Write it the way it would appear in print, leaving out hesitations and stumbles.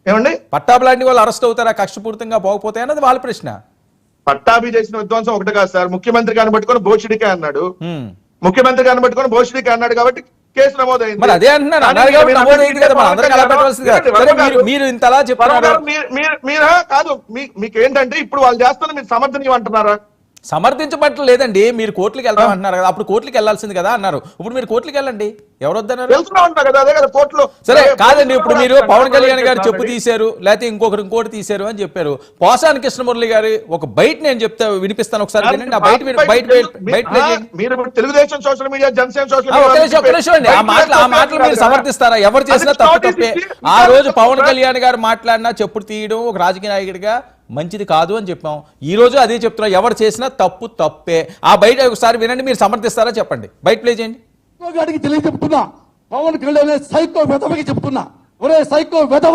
ఏమండి పట్టాభి లాంటి వాళ్ళు అరెస్ట్ అవుతారా కక్షపూరితంగా పోకపోతే అన్నది వాళ్ళ ప్రశ్న. పట్టాభి చేసిన విధ్వంసం ఒకటి కాదు సార్, ముఖ్యమంత్రి గారిని పట్టుకొని భోషుడికే అన్నాడు. ముఖ్యమంత్రి గారిని పట్టుకొని భోషుడికే అన్నాడు కాబట్టి కేసు నమోదైంది. మరి అదే అంటున్నాను, అన్నారు కాబట్టి నమోదైంది కదా, మరి అందరికీ అలా పెట్టవలసింది కదా. సరే, మీరు ఇంతలా చెప్తున్నారు. మీరా కాదు, మీకు ఏంటంటే ఇప్పుడు వాళ్ళు చేస్తున్న మీరు సమర్థనీయమంటున్నారా? సమర్థించబట్ట లేదండి, మీరు కోర్టులకు వెళ్తాం అంటున్నారు కదా, అప్పుడు కోర్టులకు వెళ్లాల్సింది కదా అన్నారు. ఇప్పుడు మీరు కోర్టులకు వెళ్ళండి, ఎవరు వద్దన్నారు? వెళ్తున్నా ఉంటా కదా, అదే కదా కోర్టులో. సరే కాదండి, ఇప్పుడు మీరు పవన్ కళ్యాణ్ గారు చెప్పు తీశారు, లేకపోతే ఇంకోటి తీశారు అని చెప్పారు. పోసాని కృష్ణమురళి గారి ఒక బయట నేను చెప్తా వినిపిస్తాను ఒకసారి వినండి. ఆ మీరు Telugu Desam social media, Janasena social ఒక్క నిమిషం అండి, ఆ మాటలు మీరు సమర్థిస్తారా? ఎవరు చేసినా తప్పు తప్పే. ఆ రోజు పవన్ కళ్యాణ్ గారు మాట్లాడినా చెప్పుడు తీయడం ఒక రాజకీయ నాయకుడిగా మంచిది కాదు అని చెప్పాం. ఈ రోజు అదే చెప్తున్నా, ఎవరు చేసినా తప్పు తప్పే. ఆ బయట ఒకసారి వినండి, మీరు సమర్థిస్తారా చెప్పండి, బయట ప్లే చేయండి. తెలియ చెప్తున్నా, పవన్ కళ్యాణ్ సైకో వెధవకి చెప్తున్నా, ఒరే సైకో వెధవ.